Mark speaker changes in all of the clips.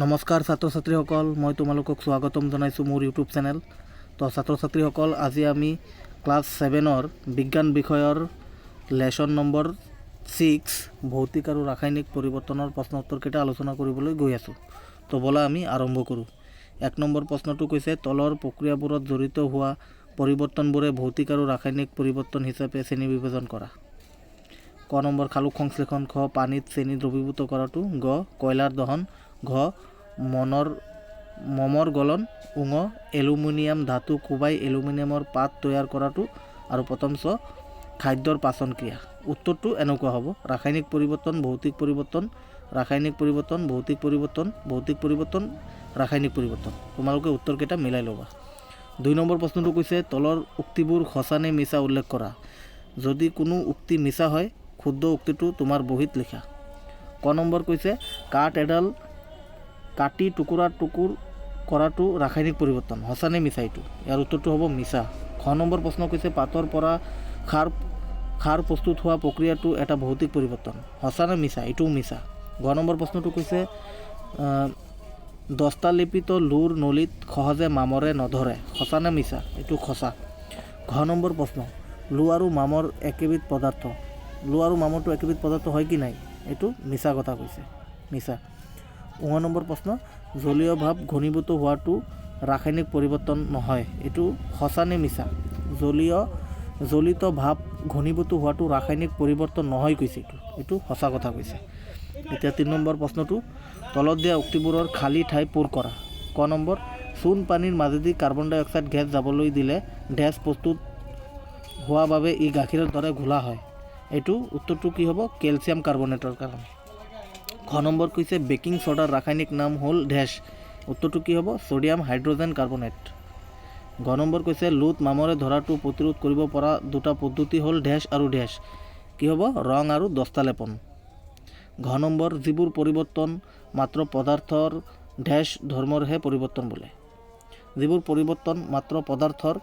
Speaker 1: নমস্কাৰ ছাত্ৰ ছাত্ৰীসকল, মই তোমালোকক স্বাগতম জনাইছোঁ মোৰ ইউটিউব চেনেল। তো ছাত্ৰ ছাত্ৰীসকল, আজি আমি ক্লাছ 7ৰ বিজ্ঞান বিষয়ৰ লেশ্যন নম্বৰ 6 ভৌতিক আৰু ৰাসায়নিক পৰিৱৰ্তনৰ প্ৰশ্ন উত্তৰকেইটা আলোচনা কৰিবলৈ গৈ আছোঁ। তো বলা আমি আৰম্ভ কৰোঁ। 1 নম্বৰ প্ৰশ্নটো কৈছে, তলৰ প্ৰক্ৰিয়াবোৰত জড়িত হোৱা পৰিৱৰ্তনবোৰে ভৌতিক আৰু ৰাসায়নিক পৰিৱৰ্তন হিচাপে শ্ৰেণী বিভাজন কৰা। ক নম্বৰ খালুক সংশ্লেষণ, খ পানীত চেনি দ্ৰৱীভূত কৰাটো, গ কয়লাৰ দহন, ঘ মমৰ গলন, উঙ এলুমিনিয়াম ধাতু কোবাই এলুমিনিয়ামৰ পাত তৈয়াৰ কৰাটো, আৰু প্ৰথম চ খাদ্যৰ পাচন ক্ৰিয়া। উত্তৰটো এনেকুৱা হ'ব, ৰাসায়নিক পৰিৱৰ্তন, ভৌতিক পৰিৱৰ্তন, ৰাসায়নিক পৰিৱৰ্তন, ভৌতিক পৰিৱৰ্তন, ভৌতিক পৰিৱৰ্তন, ৰাসায়নিক পৰিৱৰ্তন। তোমালোকে উত্তৰকেইটা মিলাই ল'বা। 2 নম্বৰ প্ৰশ্নটো কৈছে, তলৰ উক্তিবোৰ সঁচা নে মিছা উল্লেখ কৰা। যদি কোনো উক্তি মিছা হয়, শুদ্ধ উক্তিটো তোমাৰ বহীত লিখা। ক নম্বৰ কৈছে, কাঠ এডাল কাটি টুকুৰা টুকুৰ কৰাটো ৰাসায়নিক পৰিৱৰ্তন, সঁচা নে মিছা এইটো? ইয়াৰ উত্তৰটো হ'ব মিছা। খ নম্বৰ প্ৰশ্ন কৈছে, পাতৰ পৰা খাৰ প্ৰস্তুত হোৱা প্ৰক্ৰিয়াটো এটা ভৌতিক পৰিৱৰ্তন, সঁচা নে মিছা? এইটোও মিছা। গ নম্বৰ প্ৰশ্নটো কৈছে, দস্তালিপিত লোৰ নলীত সহজে মামৰে নধৰে, সঁচা নে মিছা? এইটো সঁচা। ঘ নম্বৰ প্ৰশ্ন, লো আৰু মামৰ একেবিধ পদাৰ্থ, লো আৰু মামৰটো একেবিধ পদাৰ্থ হয় কি নাই? এইটো মিছা কথা কৈছে, মিছা। ঙ নম্বৰ প্ৰশ্ন, জলীয় ভাৱ ঘনীভূত হোৱাটো ৰাসায়নিক পৰিৱৰ্তন নহয়, এইটো সঁচা নে মিছা? জ্বলিত ভাৱ ঘনীভূত হোৱাটো ৰাসায়নিক পৰিৱৰ্তন নহয় কৈছে, এইটো সঁচা কথা কৈছে। এতিয়া 3 নম্বৰ প্ৰশ্নটো, তলত দিয়া উক্তিবোৰৰ খালী ঠাই পূৰ কৰা। ক নম্বৰ, চূণ পানীৰ মাজেদি কাৰ্বন ডাই অক্সাইড গেছ যাবলৈ দিলে ডেছ প্ৰস্তুত হোৱা বাবে ই গাখীৰৰ দৰে ঘোলা হয়। এইটো উত্তৰটো কি হ'ব? কেলছিয়াম কাৰ্বনেটৰ কাৰণে। খ নম্বৰ কৈছে, বেকিং ছ'ডাৰ ৰাসায়নিক নাম হ'ল ডেছ, উত্তৰটো কি হ'ব? Sodium hydrogen carbonate. ঘ নম্বৰ কৈছে, লোত মামৰে ধৰাটো প্ৰতিৰোধ কৰিব পৰা দুটা পদ্ধতি হ'ল ডেছ আৰু ডেছ, কি হ'ব? ৰং আৰু দস্তালেপন। ঘ নম্বৰ, যিবোৰ পৰিৱৰ্তন মাত্ৰ পদাৰ্থৰ ডেছ ধৰ্মৰহে পৰিৱৰ্তন বোলে, যিবোৰ পৰিৱৰ্তন মাত্ৰ পদাৰ্থৰ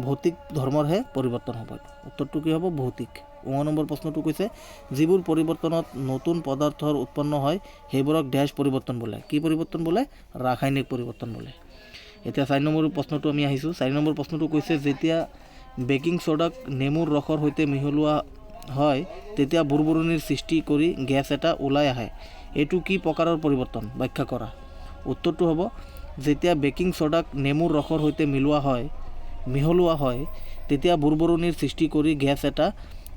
Speaker 1: ভৌতিক ধৰ্মৰহে পৰিৱৰ্তন হ'ব, উত্তৰটো কি হ'ব? ভৌতিক। ঙ নম্বৰ প্ৰশ্নটো কৈছে, যিবোৰ পৰিৱৰ্তনত নতুন পদাৰ্থৰ উৎপন্ন হয় সেইবোৰক ডেছ পৰিৱৰ্তন বোলে, কি পৰিৱৰ্তন বোলে? ৰাসায়নিক পৰিৱৰ্তন বোলে। এতিয়া 4 নম্বৰ প্ৰশ্নটো আমি আহিছোঁ। 4 নম্বৰ প্ৰশ্নটো কৈছে, যেতিয়া বেকিং ছ'ডাক নেমুৰ ৰসৰ সৈতে মিহলোৱা হয় তেতিয়া বুৰবুৰণিৰ সৃষ্টি কৰি গেছ এটা ওলাই আহে, এইটো কি প্ৰকাৰৰ পৰিৱৰ্তন? ব্যাখ্যা কৰা। উত্তৰটো হ'ব, যেতিয়া বেকিং ছ'ডাক নেমুৰ ৰসৰ সৈতে মিহলোৱা হয় তেতিয়া বুৰবুৰণিৰ সৃষ্টি কৰি গেছ এটা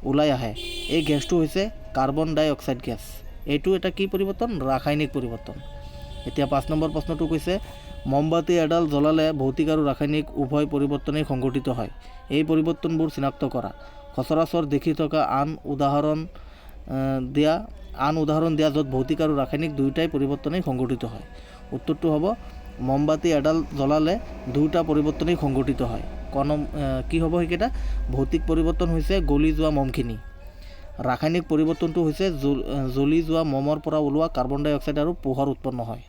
Speaker 1: ওলাই আহে, এই গেছটো হৈছে কাৰ্বন ডাই অক্সাইড গেছ, এইটো এটা কি পৰিৱৰ্তন? ৰাসায়নিক পৰিৱৰ্তন। এতিয়া 5 নম্বৰ প্ৰশ্নটো কৈছে, মমবাতি এডাল জ্বলালে ভৌতিক আৰু ৰাসায়নিক উভয় পৰিৱৰ্তনেই সংঘটিত হয়, এই পৰিৱৰ্তনবোৰ চিনাক্ত কৰা। সচৰাচৰ দেখি থকা আন উদাহৰণ দিয়া য'ত ভৌতিক আৰু ৰাসায়নিক দুয়োটাই পৰিৱৰ্তনেই সংঘটিত হয়। উত্তৰটো হ'ব, মমবাতি এডাল জ্বলালে দুয়োটা পৰিৱৰ্তনেই সংঘটিত হয়। কি হ'ব সেইকেইটা? ভৌতিক পৰিৱৰ্তন হৈছে গলি যোৱা মমখিনি, ৰাসায়নিক পৰিৱৰ্তনটো হৈছে জ্বলি যোৱা মমৰ পৰা ওলোৱা কাৰ্বন ডাই অক্সাইড আৰু পোহৰ উৎপন্ন হয়।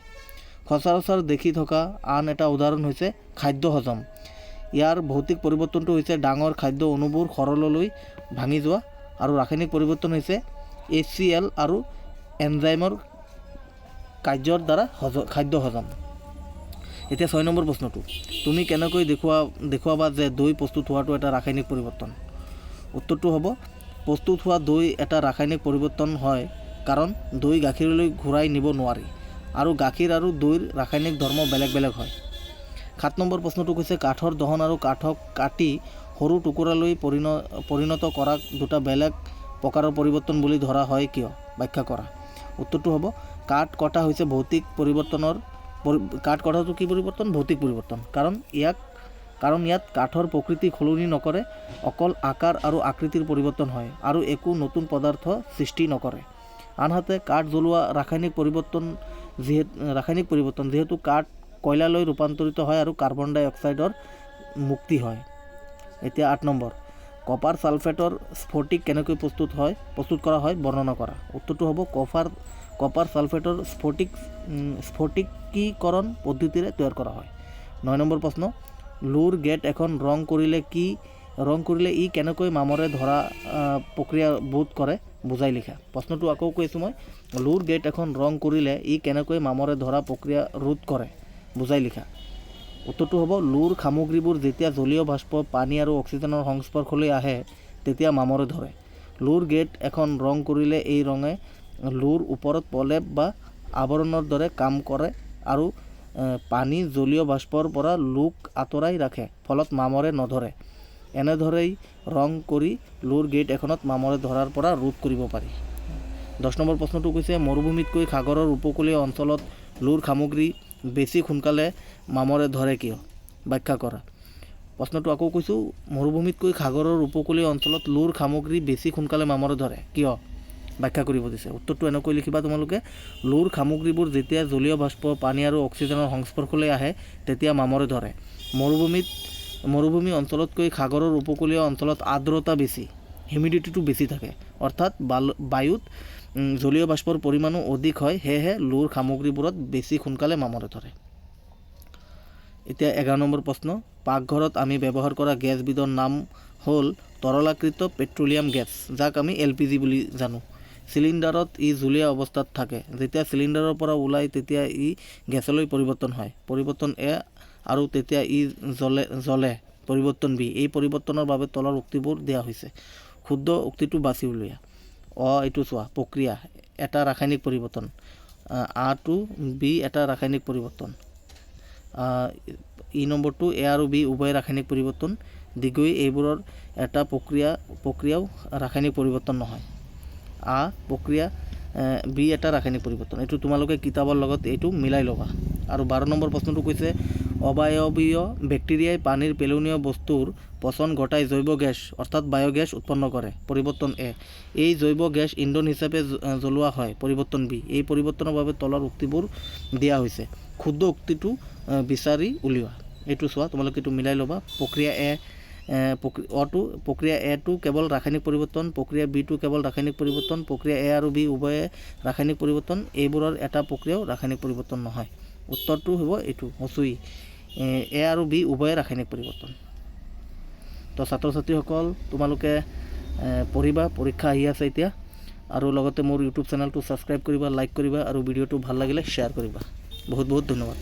Speaker 1: সচৰাচৰ দেখি থকা আন এটা উদাহৰণ হৈছে খাদ্য হজম, ইয়াৰ ভৌতিক পৰিৱৰ্তনটো হৈছে ডাঙৰ খাদ্য অণুবোৰ সৰললৈ ভাঙি যোৱা, আৰু ৰাসায়নিক পৰিৱৰ্তন হৈছে HCl আৰু এনজাইমৰ কাৰ্যৰ দ্বাৰা খাদ্য হজম। এতিয়া 6 নম্বৰ প্ৰশ্নটো, তুমি কেনেকৈ দেখুৱাবা যে দৈ প্ৰস্তুত হোৱাটো এটা ৰাসায়নিক পৰিৱৰ্তন? উত্তৰটো হ'ব, প্ৰস্তুত হোৱা দৈ এটা ৰাসায়নিক পৰিৱৰ্তন হয় কাৰণ দৈ গাখীৰলৈ ঘূৰাই নিব নোৱাৰি, আৰু গাখীৰ আৰু দৈৰ ৰাসায়নিক ধৰ্ম বেলেগ বেলেগ হয়। 7 নম্বৰ প্ৰশ্নটো কৈছে, কাঠৰ দহন আৰু কাঠক কাটি সৰু টুকুৰালৈ পৰিণত কৰাক দুটা বেলেগ প্ৰকাৰৰ পৰিৱৰ্তন বুলি ধৰা হয় কিয়? ব্যাখ্যা কৰা। উত্তৰটো হ'ব, কাঠ কটা হৈছে ভৌতিক পৰিৱৰ্তনৰ কাঠ কটাটো কি পৰিৱৰ্তন? ভৌতিক পৰিৱৰ্তন, কাৰণ ইয়াত কাঠৰ প্ৰকৃতি সলনি নকৰে, অকল আকাৰ আৰু আকৃতিৰ পৰিৱৰ্তন হয় আৰু একো নতুন পদাৰ্থ সৃষ্টি নকৰে। আনহাতে কাঠ জ্বলোৱা ৰাসায়নিক পৰিৱৰ্তন, যিহেতু কাঠ কয়লালৈ ৰূপান্তৰিত হয় আৰু কাৰ্বন ডাই অক্সাইডৰ মুক্তি হয়। এতিয়া 8 নম্বৰ, কপাৰ ছালফেটৰ স্ফটিক কেনেকৈ প্ৰস্তুত কৰা হয় বৰ্ণনা কৰা। উত্তৰটো হ'ব, কপাৰ ছালফেটৰ স্ফটিকীকৰণ পদ্ধতিৰে তৈয়াৰ কৰা হয়। 9 নম্বৰ প্ৰশ্ন, লোৰ গেট এখন ৰং কৰিলে ই কেনেকৈ মামৰে ধৰা প্ৰক্ৰিয়া বোধ কৰে বুজাই লিখা। প্ৰশ্নটো আকৌ কৈছোঁ মই, লুৰ গেট এখন ৰং কৰিলে ই কেনেকৈ মামৰে ধৰা প্ৰক্ৰিয়া ৰোধ কৰে, বুজাই লিখা। উত্তৰটো হ'ব, লুৰ সামগ্ৰীবোৰ যেতিয়া জলীয় বাষ্প, পানী আৰু অক্সিজেনৰ সংস্পৰ্শলৈ আহে তেতিয়া মামৰে ধৰে। লুৰ গেট এখন ৰং কৰিলে এই ৰঙে লুৰ ওপৰত প্ৰলেপ বা আৱৰণৰ দৰে কাম কৰে আৰু পানী জলীয় বাষ্পৰ পৰা লুক আঁতৰাই ৰাখে, ফলত মামৰে নধৰে। এনেদৰেই ৰং কৰি লুৰ গেট এখনত মামৰে ধৰাৰ পৰা ৰোধ কৰিব পাৰি। 10 নম্বৰ প্ৰশ্নটো কৈছে, মৰুভূমিতকৈ সাগৰৰ উপকূলীয় অঞ্চলত লুৰ সামগ্ৰী বেছি সোনকালে মামৰে ধৰে কিয়, ব্যাখ্যা কৰা। প্ৰশ্নটো আকৌ কৈছোঁ, মৰুভূমিতকৈ সাগৰৰ উপকূলীয় অঞ্চলত লুৰ সামগ্ৰী বেছি সোনকালে মামৰে ধৰে কিয়, ব্যাখ্যা কৰিব দিছে। উত্তৰটো এনেকৈ লিখিবা তোমালোকে, লুৰ সামগ্ৰীবোৰ যেতিয়া জলীয় বাষ্প, পানী আৰু অক্সিজেনৰ সংস্পৰ্শলৈ আহে তেতিয়া মামৰে ধৰে। মৰুভূমি অঞ্চলতকৈ সাগৰৰ উপকূলীয় অঞ্চলত আৰ্দ্ৰতা বেছি, হিউমিডিটিটো বেছি থাকে, অৰ্থাৎ বায়ুত জলীয় বাষ্পৰ পৰিমাণো অধিক হয়, সেয়েহে লুৰ সামগ্ৰীবোৰত বেছি সোনকালে মামৰে ধৰে। এতিয়া 11 নম্বৰ প্ৰশ্ন, পাকঘৰত আমি ব্যৱহাৰ কৰা গেছবিধৰ নাম হ'ল তৰলাকৃত পেট্ৰলিয়াম গেছ, যাক আমি LPG বুলি জানো। চিলিণ্ডাৰত ই জুলীয়া অৱস্থাত থাকে। যেতিয়া চিলিণ্ডাৰৰ পৰা ওলায় তেতিয়া ই গেছলৈ পৰিৱৰ্তন হয়, পৰিৱৰ্তন A, আৰু তেতিয়া ই জ্বলে, পৰিৱৰ্তন B। এই পৰিৱৰ্তনৰ বাবে তলৰ উক্তিবোৰ দিয়া হৈছে। শুদ্ধ উক্তিটো বাছি উলিওৱা। এইটো চোৱা, প্ৰক্ৰিয়া, এটা ৰাসায়নিক পৰিৱৰ্তন। A-টো B এটা ৰাসায়নিক পৰিৱৰ্তন। নম্বৰটো A আৰু B উভয় ৰাসায়নিক পৰিৱৰ্তন। এইবোৰৰ এটা প্ৰক্ৰিয়াও ৰাসায়নিক পৰিৱৰ্তন নহয়। প্ৰক্ৰিয়া, B এটা ৰাসায়নিক পৰিৱৰ্তন। এইটো তোমালোকে কিতাপৰ লগত এইটো মিলাই ল'বা। আৰু 12 নম্বৰ প্ৰশ্নটো কৈছে, অবায়বীয় বেক্টেৰিয়াই পানীৰ পেলনীয়া বস্তুৰ পচন ঘটাই জৈৱ গেছ অৰ্থাৎ বায়'গেছ উৎপন্ন কৰে, পৰিৱৰ্তন A। এই জৈৱ গেছ ইন্ধন হিচাপে জ্বলোৱা হয়, পৰিৱৰ্তন B। এই পৰিৱৰ্তনৰ বাবে তলৰ উক্তিবোৰ দিয়া হৈছে। শুদ্ধ উক্তিটো বিচাৰি উলিওৱা। এইটো চোৱা, তোমালোকে এইটো মিলাই ল'বা। প্ৰক্ৰিয়া A-টো কেৱল ৰাসায়নিক পৰিৱৰ্তন, প্ৰক্ৰিয়া B-টো কেৱল ৰাসায়নিক পৰিৱৰ্তন, প্ৰক্ৰিয়া A আৰু B উভয়ে ৰাসায়নিক পৰিৱৰ্তন, এইবোৰৰ এটা প্ৰক্ৰিয়াও ৰাসায়নিক পৰিৱৰ্তন নহয়। উত্তৰটো হ'ব এইটো, হচুই, A আৰু B উভয়ে ৰাসায়নিক পৰিৱৰ্তন। তো ছাত্ৰ ছাত্ৰীসকল, তোমালোকে পঢ়িবা, পৰীক্ষা আহি আছে এতিয়া, আৰু লগতে মোৰ ইউটিউব চেনেলটো ছাবস্ক্ৰাইব কৰিবা, লাইক কৰিবা, আৰু ভিডিঅ'টো ভাল লাগিলে শ্বেয়াৰ কৰিবা। বহুত বহুত ধন্যবাদ।